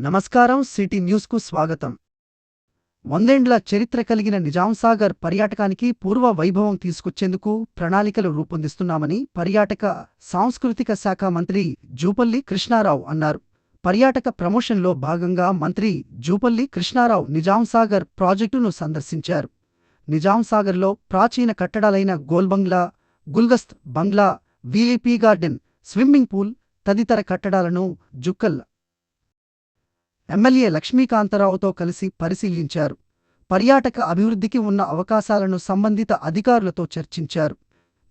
నమస్కారం. సిటీ న్యూస్కు స్వాగతం. 100 ఏళ్ల చరిత్ర కలిగిన నిజాంసాగర్ పర్యాటకానికి పూర్వ వైభవం తీసుకొచ్చేందుకు ప్రణాళికలు రూపొందిస్తున్నామని పర్యాటక సాంస్కృతిక శాఖ మంత్రి జూపల్లి కృష్ణారావు అన్నారు. పర్యాటక ప్రమోషన్లో భాగంగా మంత్రి జూపల్లి కృష్ణారావు నిజాంసాగర్ ప్రాజెక్టును సందర్శించారు. నిజాంసాగర్లో ప్రాచీన కట్టడాలైన గోల్బంగ్లా, గుల్గస్త్ బంగ్లా, వీఐపీ గార్డెన్, స్విమ్మింగ్ పూల్ తదితర కట్టడాలను జుక్కల్ ఎమ్మెల్యే లక్ష్మీకాంతరావుతో కలిసి పరిశీలించారు. పర్యాటక అభివృద్ధికి ఉన్న అవకాశాలను సంబంధిత అధికారులతో చర్చించారు.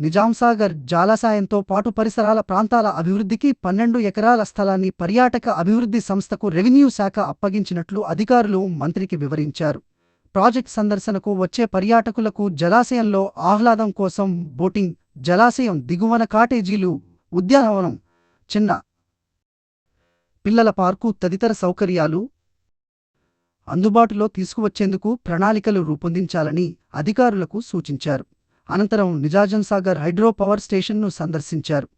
నిజాంసాగర్ జలాశయంతో పాటు పరిసరాల ప్రాంతాల అభివృద్ధికి 12 ఎకరాల స్థలాన్ని పర్యాటక అభివృద్ధి సంస్థకు రెవెన్యూ శాఖ అప్పగించినట్లు అధికారులు మంత్రికి వివరించారు. ప్రాజెక్ట్ సందర్శనకు వచ్చే పర్యాటకులకు జలాశయంలో ఆహ్లాదం కోసం బోటింగ్, జలాశయం దిగువన కాటేజీలు, ఉద్యానవనం, చిన్న పిల్లల పార్కు తదితర సౌకర్యాలు అందుబాటులో తీసుకువచ్చేందుకు ప్రణాళికలు రూపొందించాలని అధికారులకు సూచించారు. అనంతరం నిజాంసాగర్ హైడ్రో పవర్ స్టేషన్ను సందర్శించారు.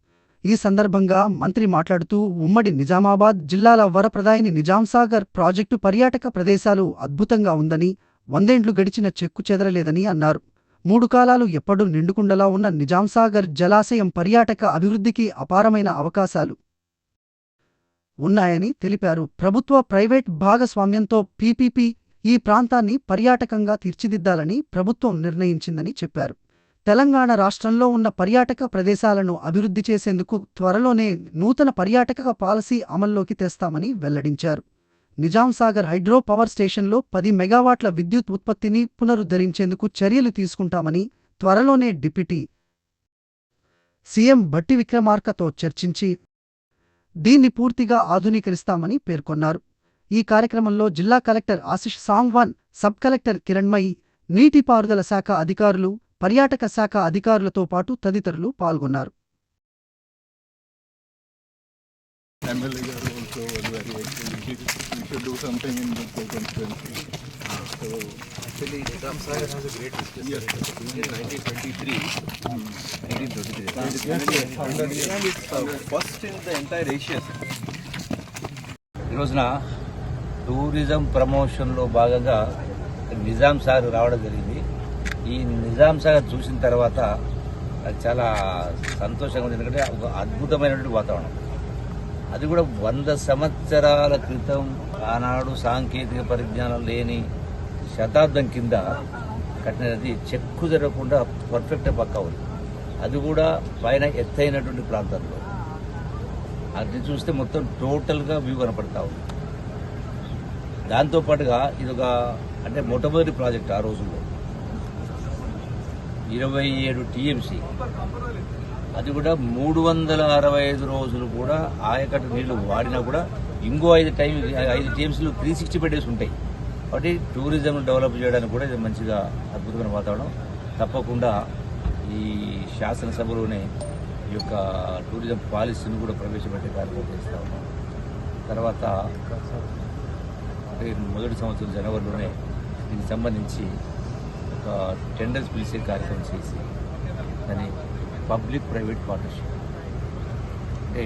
ఈ సందర్భంగా మంత్రి మాట్లాడుతూ ఉమ్మడి నిజామాబాద్ జిల్లాల వరప్రదాయిని నిజాంసాగర్ ప్రాజెక్టు పర్యాటక ప్రదేశాలు అద్భుతంగా ఉందని, 100 ఏళ్లు గడిచిన చెక్కు చెదరలేదని అన్నారు. 3 కాలాలు ఎప్పుడూ నిండుకుండలా ఉన్న నిజాంసాగర్ జలాశయం పర్యాటక అభివృద్ధికి అపారమైన అవకాశాలు ఉన్నాయని తెలిపారు. ప్రభుత్వ ప్రైవేట్ భాగస్వామ్యంతో పీపీపీ ఈ ప్రాంతాన్ని పర్యాటకంగా తీర్చిదిద్దాలని ప్రభుత్వం నిర్ణయించిందని చెప్పారు. తెలంగాణ రాష్ట్రంలో ఉన్న పర్యాటక ప్రదేశాలను అభివృద్ధి చేసేందుకు త్వరలోనే నూతన పర్యాటక పాలసీ అమల్లోకి తెస్తామని వెల్లడించారు. నిజాంసాగర్ హైడ్రో పవర్ స్టేషన్లో 10 మెగావాట్ల విద్యుత్ ఉత్పత్తిని పునరుద్ధరించేందుకు చర్యలు తీసుకుంటామని త్వరలోనే డిప్యూటీ సీఎం భట్టి విక్రమార్కతో చర్చించి దీన్ని పూర్తిగా ఆధునీకరిస్తామని పేర్కొన్నారు. ఈ కార్యక్రమంలో జిల్లా collector Ashish Sangwan, sub collector Kiranmayi, నీటిపారుదల శాఖ అధికారులు, పర్యాటక శాఖ అధికారులతో పాటు తదితరులు పాల్గొన్నారు. So actually Nizaamsagar has a great history. Yes. In 1923, 1933. And it's first in the entire Asia. ఈ రోజున టూరిజం ప్రమోషన్లో భాగంగా నిజాంసాగర్ రావడం జరిగింది. ఈ నిజాంసాగర్ చూసిన తర్వాత అది చాలా సంతోషంగా ఉంది. ఎందుకంటే ఒక అద్భుతమైనటువంటి వాతావరణం. అది కూడా 100 సంవత్సరాల క్రితం ఆనాడు సాంకేతిక పరిజ్ఞానం లేని శతాబ్దం కింద కట్టినది చెక్కు జరగకుండా పర్ఫెక్ట్గా పక్కా ఉంది. అది కూడా పైన ఎత్తైనటువంటి ప్రాంతాల్లో అది చూస్తే మొత్తం టోటల్గా వ్యూ కనపడతా ఉంది. దాంతోపాటుగా ఇదొక అంటే మొట్టమొదటి ప్రాజెక్ట్ ఆ రోజుల్లో 27 టీఎంసీ. అది కూడా 365 రోజులు కూడా ఆయకట్టు నీళ్లు వాడినా కూడా ఇంకో 5 టీఎంసీలు 360 డేస్ ఉంటాయి. కాబట్టి టూరిజం డెవలప్ చేయడానికి కూడా ఇది మంచిగా అద్భుతమైన వాతావరణం. తప్పకుండా ఈ శాసనసభలోనే ఈ యొక్క టూరిజం పాలసీని కూడా ప్రవేశపెట్టే కార్యక్రమం చేస్తూ ఉన్నాం. తర్వాత అంటే మొదటి సంవత్సరం జనవరిలోనే దీనికి సంబంధించి ఒక టెండర్స్ పిలిచే కార్యక్రమం చేసి దాన్ని పబ్లిక్ ప్రైవేట్ పార్ట్నర్షిప్ అంటే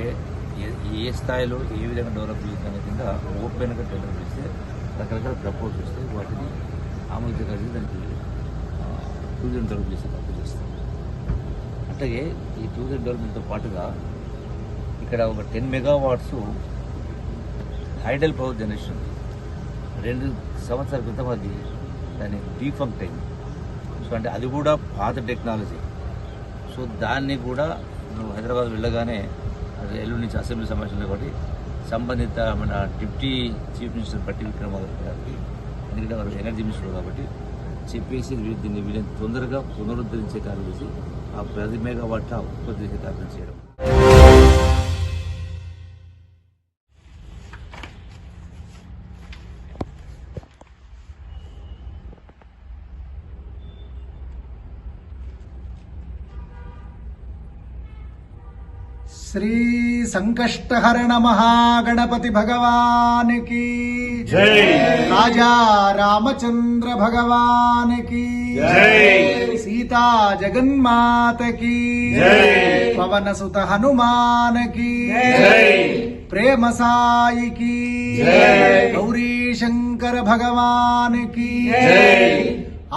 ఏ స్థాయిలో ఏ విధంగా డెవలప్ చేస్తుందనే కింద ఓపెన్గా టెండర్ పిలిస్తే రకరకాల ప్రపోజ్ వస్తే వాటిని అమలు కలిసి దానికి టూరిజం డెవలప్ చేసే ప్రపోజ్ చేస్తాం. అట్లాగే ఈ టూరిజం డెవలప్మెంట్తో పాటుగా ఇక్కడ ఒక 10 మెగావాట్స్ హైడల్ పవర్ జనరేషన్ ఉంది. 2 సంవత్సరాల క్రితం అది దాన్ని డీఫంక్ట్ అయింది. సో అంటే అది కూడా పాత టెక్నాలజీ. సో దాన్ని కూడా నువ్వు హైదరాబాద్ వెళ్ళగానే అది ఎల్లుండి నుంచి అసెంబ్లీ సమావేశంలో కాబట్టి సంబంధిత మన deputy chief minister Bhatti Vikramarka గారికి, ఎందుకంటే వారు ఎనర్జీ మినిస్టర్ కాబట్టి చెప్పేసి దీన్ని వీళ్ళని తొందరగా పునరుద్ధరించే కార్యం చేసి ఆ 10 మెగావాట్ల ఉత్పత్తి చేసే కార్యం చేయడం. श्री संकष्टहरण महागणपति भगवान की जय। राजा रामचंद्र भगवान की जय। सीता जगन्मात की जय। पवन सुत हनुमान की जय। प्रेम साई की जय। గౌరీ శంకర భగవానికి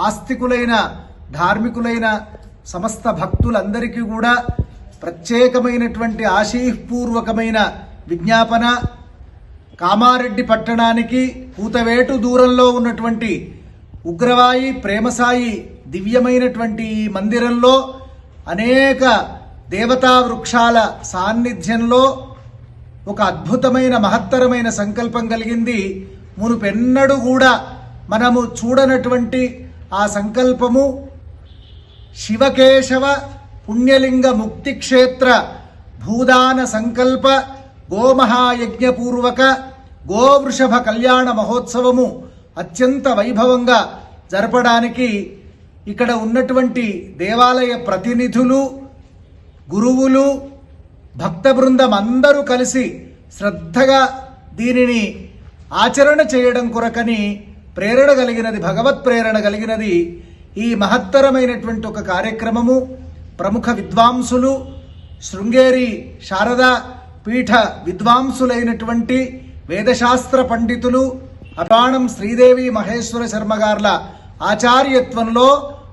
ఆస్తికులైన ధార్మికులైన సమస్త భక్తులందరికీ కూడా ప్రత్యేకమైనటువంటి ఆశీపూర్వకమైన విజ్ఞాపన. కామారెడ్డి పట్టణానికి కూతవేటు దూరంలో ఉన్నటువంటి ఉగ్రవాయి ప్రేమసాయి దివ్యమైనటువంటి ఈ మందిరంలో అనేక దేవతా వృక్షాల సాన్నిధ్యంలో ఒక అద్భుతమైన మహత్తరమైన సంకల్పం కలిగింది. మునుపెన్నడూ కూడా మనము చూడనటువంటి ఆ సంకల్పము శివకేశవ పుణ్యలింగ ముక్తి క్షేత్ర భూదాన సంకల్ప గోమహాయజ్ఞపూర్వక గోవృషభ కళ్యాణ మహోత్సవము అత్యంత వైభవంగా జరపడానికి ఇక్కడ ఉన్నటువంటి దేవాలయ ప్రతినిధులు, గురువులు, భక్త బృందం అందరూ కలిసి శ్రద్ధగా దీనిని ఆచరణ చేయడం కొరకని ప్రేరణ కలిగినది, భగవత్ ప్రేరణ కలిగినది ఈ మహత్తరమైనటువంటి ఒక కార్యక్రమము. ప్రముఖ విద్వాంసులు, శృంగేరి శారదా పీఠ విద్వాంసులైనటువంటి వేదశాస్త్ర పండితులు అపాణం శ్రీదేవి మహేశ్వర శర్మ గార్ల ఆచార్యత్వంలో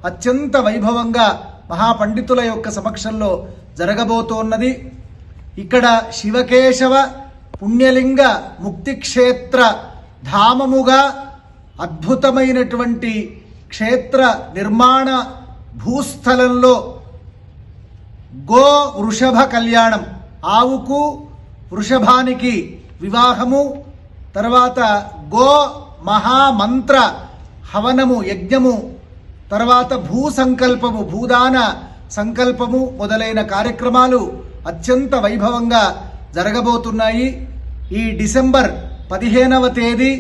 అత్యంత వైభవంగా మహాపండితుల యొక్క సమక్షంలో జరగబోతోన్నది. ఇక్కడ శివకేశవ పుణ్యలింగ ముక్తి క్షేత్ర ధామముగా అద్భుతమైనటువంటి క్షేత్ర నిర్మాణ భూస్థలంలో గో వృషభ కళ్యాణం, ఆవుకు వృషభానికి వివాహము, తర్వాత గో మహామంత్ర హవనము యజ్ఞము, తర్వాత భూ సంకల్పము భూదాన సంకల్పము మొదలైన కార్యక్రమాలు అత్యంత వైభవంగా జరగబోతున్నాయి. ఈ డిసెంబర్ 15వ తేదీ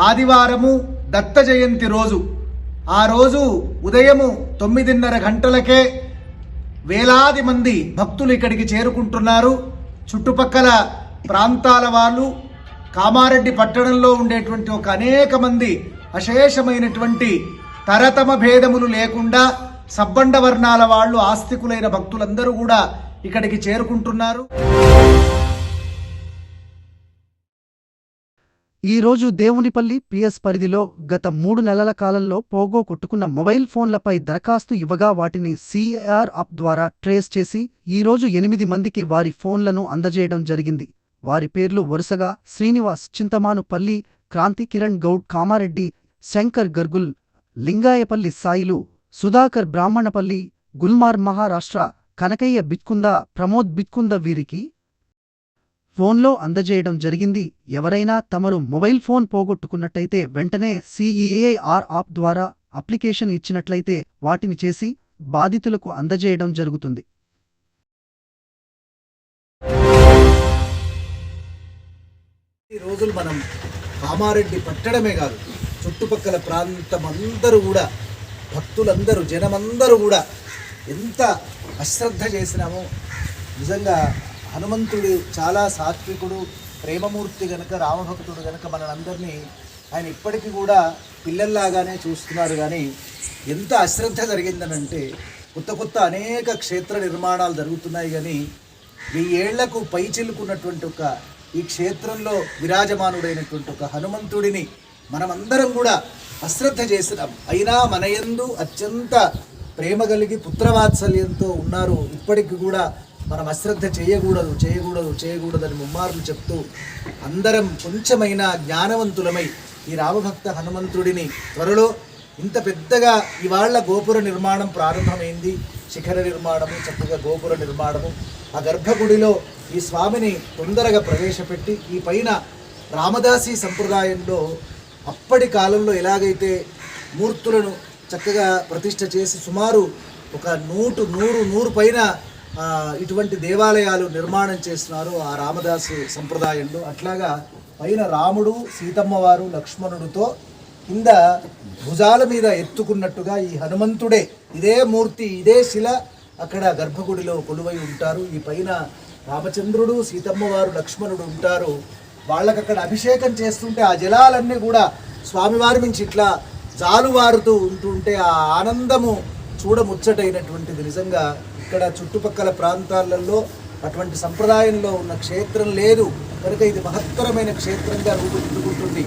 ఆదివారము దత్త జయంతి రోజు. ఆ రోజు ఉదయము 9:30 గంటలకే వేలాది మంది భక్తులు ఇక్కడికి చేరుకుంటున్నారు. చుట్టుపక్కల ప్రాంతాల వాళ్ళు, కామారెడ్డి పట్టణంలో ఉండేటువంటి ఒక అనేక మంది అశేషమైనటువంటి తరతమ భేదములు లేకుండా సబ్బండ వర్ణాల వాళ్ళు, ఆస్తికులైన భక్తులందరూ కూడా ఇక్కడికి చేరుకుంటున్నారు. ఈ రోజు దేవునిపల్లి పిఎస్ పరిధిలో గత 3 నెలల కాలంలో పోగొట్టుకున్న మొబైల్ ఫోన్లపై దరఖాస్తు ఇవ్వగా వాటిని సిఆర్ యాప్ ద్వారా ట్రేస్ చేసి ఈ రోజు 8 మందికి వారి ఫోన్లను అందజేయడం జరిగింది. వారి పేర్లు వరుసగా శ్రీనివాస్ చింతమానుపల్లి, క్రాంతి కిరణ్ గౌడ్ కామారెడ్డి, శంకర్ గర్గుల్ లింగాయపల్లి సాయిలు, సుధాకర్ బ్రాహ్మణపల్లి, గుల్మార్ మహారాష్ట్ర, కనకయ్య బిట్కుంద, ప్రమోద్ బిట్కుంద వీరికి ఫోన్లో అందజేయడం జరిగింది. ఎవరైనా తమరు మొబైల్ ఫోన్ పోగొట్టుకున్నట్టయితే వెంటనే సిఈఏఆర్ యాప్ ద్వారా అప్లికేషన్ ఇచ్చినట్లయితే వాటిని చేసి బాధితులకు అందజేయడం జరుగుతుంది. ఈ రోజులు మనం కామారెడ్డి పట్టడమే కాదు, చుట్టుపక్కల ప్రాంతం అందరూ కూడా, భక్తులందరూ, జనమందరూ కూడా ఎంత అశ్రద్ధ చేసినామో. నిజంగా హనుమంతుడు చాలా సాత్వికుడు, ప్రేమమూర్తి గనక, రామభక్తుడు గనక మనందరినీ ఆయన ఇప్పటికీ కూడా పిల్లల్లాగానే చూస్తున్నారు. కానీ ఎంత అశ్రద్ధ జరిగిందనంటే కొత్త అనేక క్షేత్ర నిర్మాణాలు జరుగుతున్నాయి. కానీ 1000 ఏళ్లకు పై చిలుకున్నటువంటి ఒక ఈ క్షేత్రంలో విరాజమానుడైనటువంటి ఒక హనుమంతుడిని మనమందరం కూడా అశ్రద్ధ చేసినాం. అయినా మన యందు అత్యంత ప్రేమ కలిగి పుత్రవాత్సల్యంతో ఉన్నారు. ఇప్పటికి కూడా మనం అశ్రద్ధ చేయకూడదని ముమ్మార్లు చెప్తూ అందరం కొంచెమైనా జ్ఞానవంతులమై ఈ రామభక్త హనుమంతుడిని త్వరలో ఇంత పెద్దగా ఇవాళ గోపుర నిర్మాణం ప్రారంభమైంది. శిఖర నిర్మాణము, చక్కగా గోపుర నిర్మాణము, ఆ గర్భగుడిలో ఈ స్వామిని తొందరగా ప్రవేశపెట్టి ఈ పైన రామదాసీ సంప్రదాయంలో అప్పటి కాలంలో ఎలాగైతే మూర్తులను చక్కగా ప్రతిష్ఠ చేసి సుమారు ఒక 100 పైన ఇటువంటి దేవాలయాలు నిర్మాణం చేస్తున్నారు ఆ రామదాసు సంప్రదాయంలో. అట్లాగా పైన రాముడు, సీతమ్మ వారు, లక్ష్మణుడితో కింద భుజాల మీద ఎత్తుకున్నట్టుగా ఈ హనుమంతుడే, ఇదే మూర్తి, ఇదే శిల అక్కడ గర్భగుడిలో కొలువై ఉంటారు. ఈ పైన రామచంద్రుడు, సీతమ్మ వారు, లక్ష్మణుడు ఉంటారు. వాళ్ళకి అక్కడ అభిషేకం చేస్తుంటే ఆ జలాలన్నీ కూడా స్వామివారి నుంచి ఇట్లా జాలువారుతూ ఉంటుంటే ఆ ఆనందము చూడముచ్చటైనటువంటిది. నిజంగా ఇక్కడ చుట్టుపక్కల ప్రాంతాలలో అటువంటి సంప్రదాయంలో ఉన్న క్షేత్రం లేదు కనుక ఇది మహత్తరమైన క్షేత్రంగా రూపుదిద్దుకుంటుంది.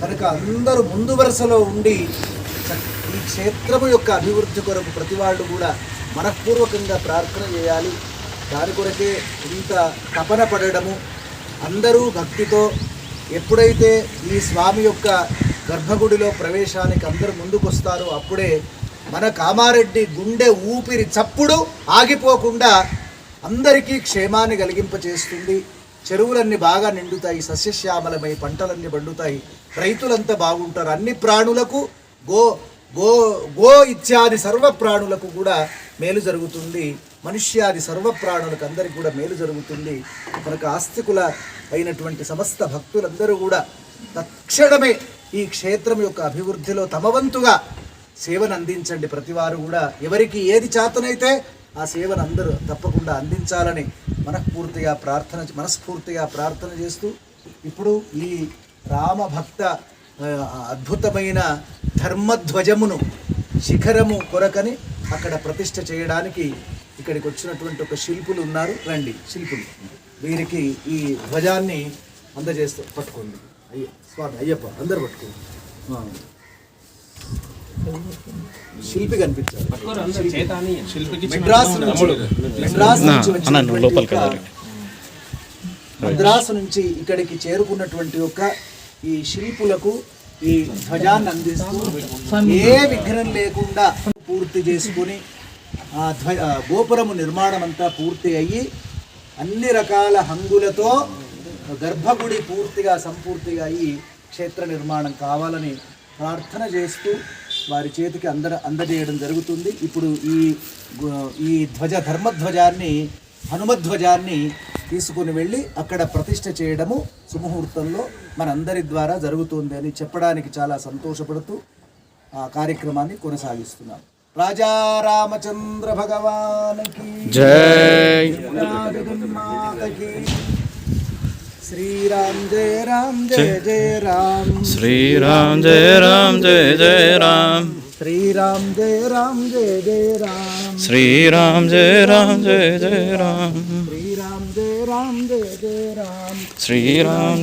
కనుక అందరూ ముందు వరుసలో ఉండి ఈ క్షేత్రము యొక్క అభివృద్ధి కొరకు ప్రతి వాళ్ళు కూడా మనఃపూర్వకంగా ప్రార్థన చేయాలి. దాని కొరకే ఇంత తపన పడడము. అందరూ భక్తితో ఎప్పుడైతే ఈ స్వామి యొక్క గర్భగుడిలో ప్రవేశానికి అందరూ ముందుకొస్తారో అప్పుడే మన కామారెడ్డి గుండె ఊపిరి చప్పుడు ఆగిపోకుండా అందరికీ క్షేమాన్ని కలిగింపచేస్తుంది. చెరువులన్నీ బాగా నిండుతాయి, సస్యశ్యామలమై పంటలన్నీ పండుతాయి, రైతులంతా బాగుంటారు. అన్ని ప్రాణులకు గో గో గో ఇత్యాది సర్వ ప్రాణులకు కూడా మేలు జరుగుతుంది. మనుష్యాది సర్వ ప్రాణులకు అందరికీ కూడా మేలు జరుగుతుంది. కనుక ఆస్తికుల అయినటువంటి సమస్త భక్తులందరూ కూడా తక్షణమే ఈ క్షేత్రం యొక్క అభివృద్ధిలో తమ వంతుగా సేవను అందించండి. ప్రతివారు కూడా ఎవరికి ఏది చేతనైతే ఆ సేవను అందరూ తప్పకుండా అందించాలని మనస్ఫూర్తిగా ప్రార్థన చేస్తూ ఇప్పుడు ఈ రామభక్త అద్భుతమైన ధర్మధ్వజమును శిఖరము కొరకని అక్కడ ప్రతిష్ఠ చేయడానికి ఇక్కడికి వచ్చినటువంటి ఒక శిల్పులు ఉన్నారు. రండి శిల్పులు, వీరికి ఈ ధ్వజాన్ని అందజేస్తూ పట్టుకోండి. స్వామి అయ్యప్ప అందరు పట్టుకోండి. శిల్పి కనిపించారు. మద్రాసు నుంచి ఇక్కడికి చేరుకున్నటువంటి ఒక ఈ శిల్పులకు ఈ ధ్వజాన్ని అందిస్తూ ఏ విఘ్నం లేకుండా పూర్తి చేసుకుని గోపురము నిర్మాణం అంతా పూర్తి అయ్యి అన్ని రకాల హంగులతో గర్భగుడి పూర్తిగా సంపూర్తిగా అయ్యి క్షేత్ర నిర్మాణం కావాలని ప్రార్థన చేస్తూ వారి చేతికి అందజేయడం జరుగుతుంది. ఇప్పుడు ఈ ధర్మధ్వజాన్ని హనుమధ్వజాన్ని తీసుకుని వెళ్ళి అక్కడ ప్రతిష్ఠ చేయడము సుముహూర్తంలో మనందరి ద్వారా జరుగుతుంది అని చెప్పడానికి చాలా సంతోషపడుతూ ఆ కార్యక్రమాన్ని కొనసాగిస్తున్నాం. రాజా రామచంద్ర భగవానికి జై, జగన్మాతకి శ్రీరామ్ జయ రామ్ జయ జయ రామ్, శ్రీరామ్ జయ రామ్ జయ జయ రామ్, శ్రీరామ్ జయ రామ్ జయ జయ రామ్, శ్రీరామ్ జయ రామ్ జయ జయ రామ్, శ్రీరామ్ జయ రామ్ జయ జయ రామ్, శ్రీరామ్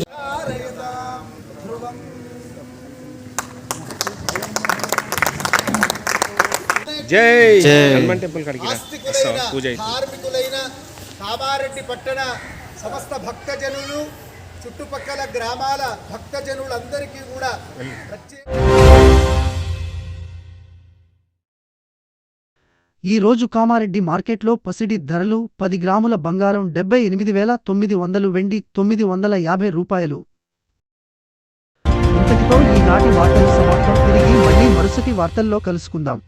జై జై. హనుమాన్ టెంపుల్ కాడికి రా. పూజ అయిపోయింది. ధార్మికులైన కామారెడ్డి పట్టణ సమస్త భక్తజనులు, చుట్టుపక్కల గ్రామాల భక్తజనులందరికీ కూడా ఈ రోజు కామారెడ్డి మార్కెట్లో పసిడి ధరలు 10 గ్రాముల బంగారం 78,900, వెండి 950 రూపాయలు. ఇంతటితో ఈనాటి వార్తలు సమాప్తం. తిరిగి మళ్ళీ మరుసటి వార్తల్లో కలుసుకుందాం.